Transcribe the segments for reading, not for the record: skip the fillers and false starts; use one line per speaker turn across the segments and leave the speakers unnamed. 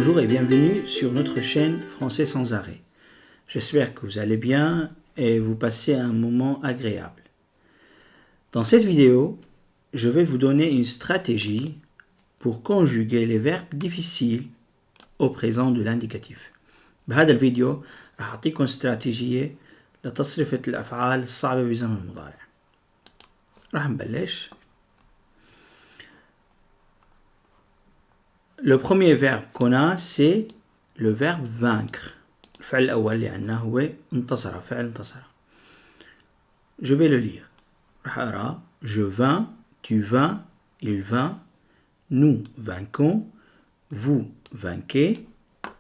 Bonjour et bienvenue sur notre chaîne Français sans arrêt. J'espère que vous allez bien et vous passez un moment agréable. Dans cette vidéo, je vais vous donner une stratégie pour conjuguer les verbes difficiles au présent de l'indicatif. بهذا الفيديو راح أعطيكم استراتيجية لتصريف الأفعال الصعبة بزمن المضارع. راح نبلش. Le premier verbe qu'on a, c'est le verbe vaincre. الفعل الأول اللي عندنا هو انتصر، فعل انتصر. Je vais le lire. راح أقرأ: Je vins, tu vins, il vint, nous vainquons, vous vainquez,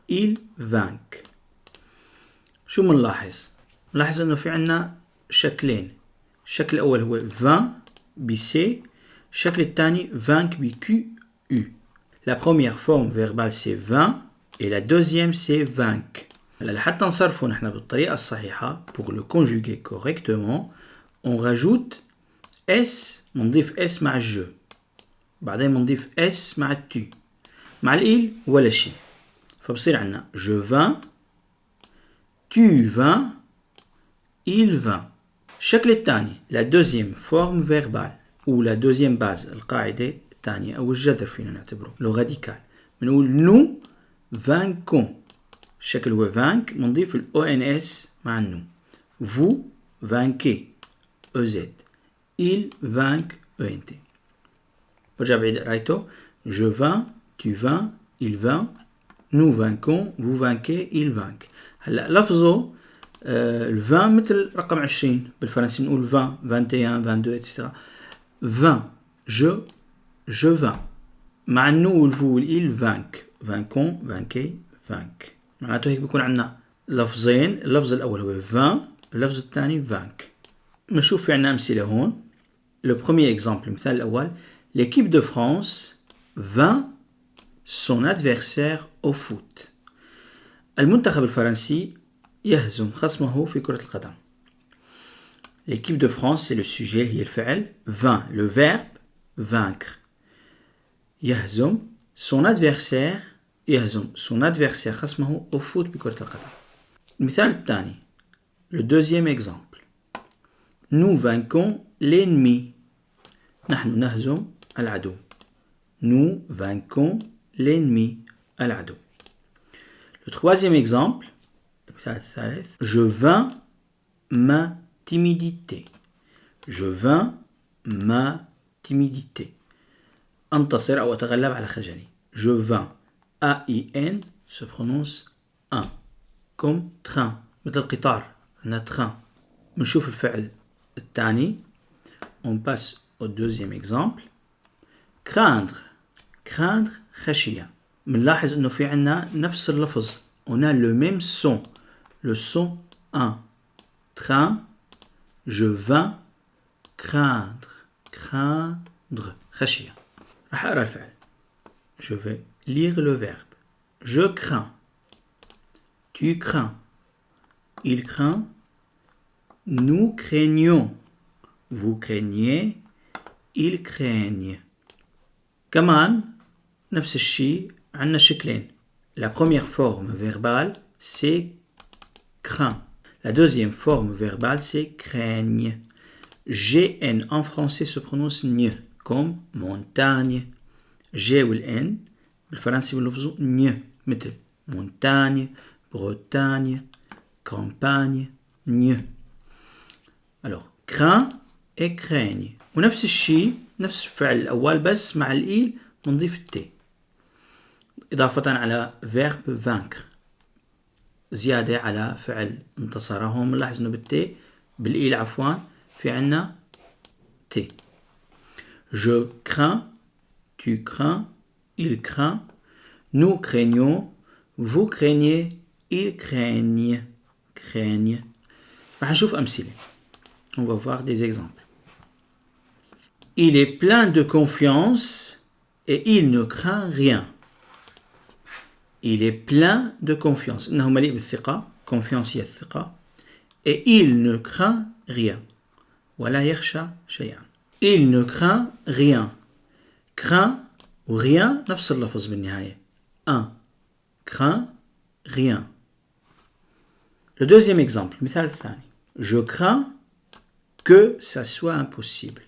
ils vainquent. شو منلاحظ؟ نلاحظ إنه في عنا شكلين. الشكل الأول هو vin ب-c، الشكل الثاني vaincre ب-q-u. La première forme verbale c'est vin et la deuxième c'est vaincre. لحتى نصرفه نحن بالطريقة الصحيحة pour le conjuguer correctement on rajoute s، بنضيف s مع je، بعدين بنضيف s مع tu، مع il ولا شيء، فبصير عنا je vins، tu vins، il vint. الشكل الثاني la deuxième forme verbale ou la deuxième base القاعدة الثانية أو الجذر فينا نعتبره لو راديكال، بنقول nous vainquons. الشكل هو vaincre، بنضيف ال ons مع nous. vous vainquez ez، il vainque ent. برجع بعيد قرايته: je vins، tu vins، il vint، nous vainquons، vous vainquez، il vainque. هلا لفظه الفان مثل رقم 20 بالفرنسي بنقول 20 21 22 etc. 20 je vins مع النو والفو والإل vainque، vainquons vainquez vainque. معناته هيك بيكون عندنا لفظين، اللفظ الأول هو 20، اللفظ الثاني vainque. بنشوف في عندنا أمثلة هون. Le premier exemple، المثال الأول: l'équipe de France vint son adversaire au foot. المنتخب الفرنسي يهزم خصمه في كرة القدم. L'équipe de France c'est le sujet هي الفعل، vint le verbe vaincre. يهزم son adversaire، يهزم son adversaire خصمه au foot بكرة القدم. المثال الثاني le deuxième exemple: nous vainquons l'ennemi. نحن نهزم العدو. nous vainquons l'ennemi العدو. Le troisième exemple المثال الثالث: je vins ma timidité. je vins ma timidité. انتصر أو أتغلب على خجلي. je vins A-I-N se prononce un comme train، مثل قطار عندنا train. بنشوف الفعل الثاني. on passe au deuxième exemple: craindre. craindre خشية. بنلاحظ إنه في عنا نفس اللفظ. on a le même son، le son 1. train، je vins، craindre. craindre خشية. راح أقرأ الفعل. je vais lire le verbe. je crains، tu crains، il craint، nous craignons، vous craignez، ils craignent. كمان نفس الشيء عندنا شكلين. La première forme verbale c'est craint. La deuxième forme verbale c'est craigne. GN en français se prononce ن comme montagne. G ou N بالفرنسي بنلفظوا ن مثل montagne، Bretagne، campagne، ن. Alors craint et craigne. ونفس الشيء نفس الفعل الأول بس مع الإيل بنضيف التي إضافة على verbe vaincre، زيادة على فعل انتصر. هون بنلاحظ إنه بالتي بالإيل عفوا في عنا تي. je crains، tu crains، il craint، nous craignons، vous craignez، ils craignent. craignent. راح نشوف أمثلة. on va voir des exemples. il est plein de confiance et il ne craint rien. il est plein de confiance، إنه مليء بالثقة، confiance هي الثقة، et il ne craint rien، ولا يخشى شيئا. il ne craint rien. craint و rien نفس اللفظ بالنهاية. un crains rien. Le deuxième exemple, مثال الثاني. Je crains que ça soit impossible.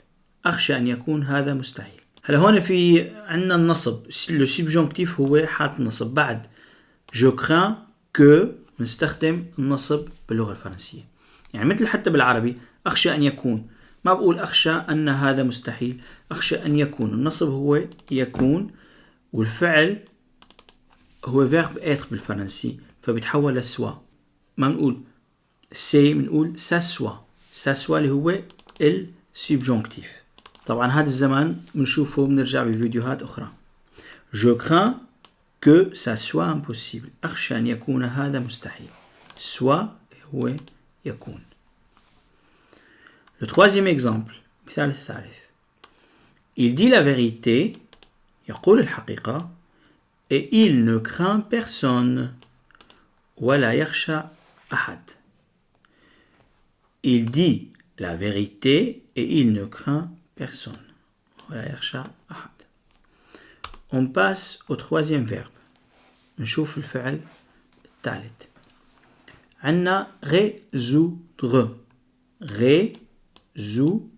أخشى أن يكون هذا مستحيل. هلا هون في عندنا النصب، le subjonctif هو حاط نصب بعد je crains que نستخدم النصب باللغة الفرنسية. يعني مثل حتى بالعربي أخشى أن يكون، ما بقول أخشى أن هذا مستحيل، أخشى أن يكون. النصب هو يكون والفعل هو verbe être بالفرنسي فبيتحول لسوا. ما بنقول سي، بنقول ساسوا. ساسوا اللي هو السبجونكتيف. طبعا هذا الزمان بنشوفه بنرجع بفيديوهات أخرى. Je crains que ça soit impossible. أخشى أن يكون هذا مستحيل. soit هو يكون. Le troisième exemple مثال الثالث. Il dit la vérité، يقول الحقيقة، et il ne craint personne ولا يخشى أحد. Il dit la vérité et il ne craint personne ولا يخشى أحد. On passe au troisième verbe. نشوف الفعل الثالث. عندنا résoudre. résoudre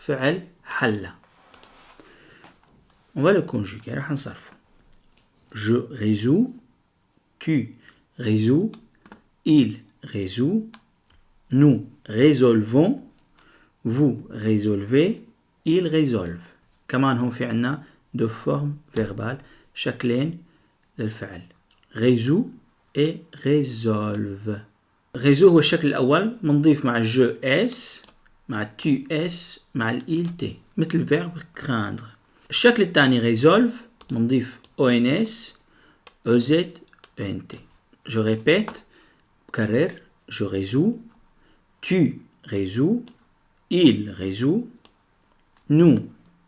فعل حل. On va le conjuguer. راح نصرفه. Je résous, tu résous, il résout, nous résolvons, vous résolvez, il résolve. كمان هون في عنا deux formes verbales شكلين للفعل résout et résolve. résout هو الشكل الأول، منضيف مع je s مع tu s مع il t مثل verbe craindre. الشكل الثاني résolve منضيف ons ez ent. je répète بكرر je résous, tu résous, il résout, nous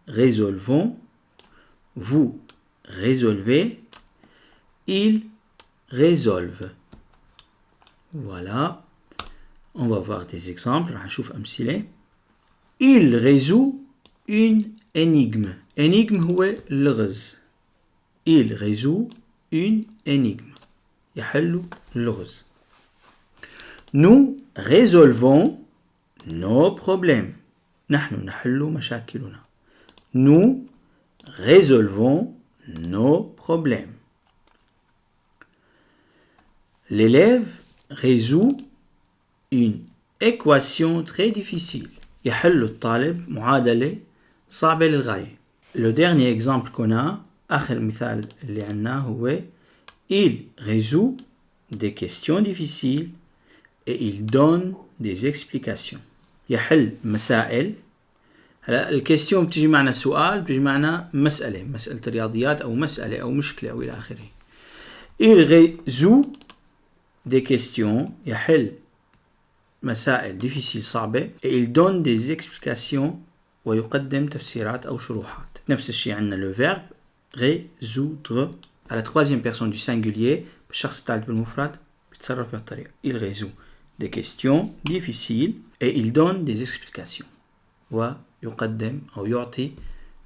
résolvons, vous résolvez, il résolve. Voilà. On va voir des exemples. Il résout une énigme. énigme هو اللغز. Il résout une énigme. يحل اللغز. Nous résolvons nos problèmes. نحن نحل مشاكلنا. Nous résolvons nos problèmes. L'élève résout une équation très difficile. يحل الطالب معادلة صعبة للغاية. Le dernier exemple qu'on a، آخر مثال اللي عنا هو il résout des questions difficiles et il donne des explications. يحل مسائل. هلا الكيستيون بتجي معنا سؤال، بتجي معنا مسألة رياضيات أو مسألة أو مشكلة أو إلى آخره. il résout des questions، يحل مسائل difficiles صعبة، et il donne des explications ويقدم تفسيرات أو شروحات. نفس الشيء عندنا le verbe résoudre à la troisième personne du singulier بالشخص الثالث بالمفرد بيتصرف بهالطريقة. il résout des questions difficiles et il donne des explications ويقدم أو يعطي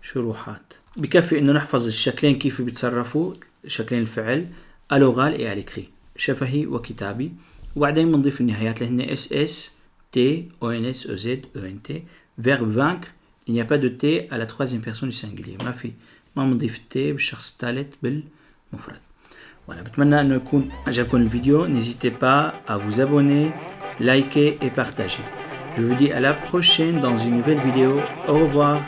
شروحات. بكفي إنه نحفظ الشكلين كيف بيتصرفوا، شكلين الفعل à l'oral et à l'écrit، شفهي وكتابي، وبعدين بنضيف النهايات اللي هن SS, T, ONS, EZ, ENT. verbe vaincre، il n'y a pas de T à la troisième personne du singulier. ما بنضيف T بالشخص الثالث بالمفرد. Voilà, بتمنى أنه يكون عجبكم الفيديو. N'hésitez pas à vous abonner, liker et partager. Je vous dis à la prochaine dans une nouvelle vidéo. Au revoir.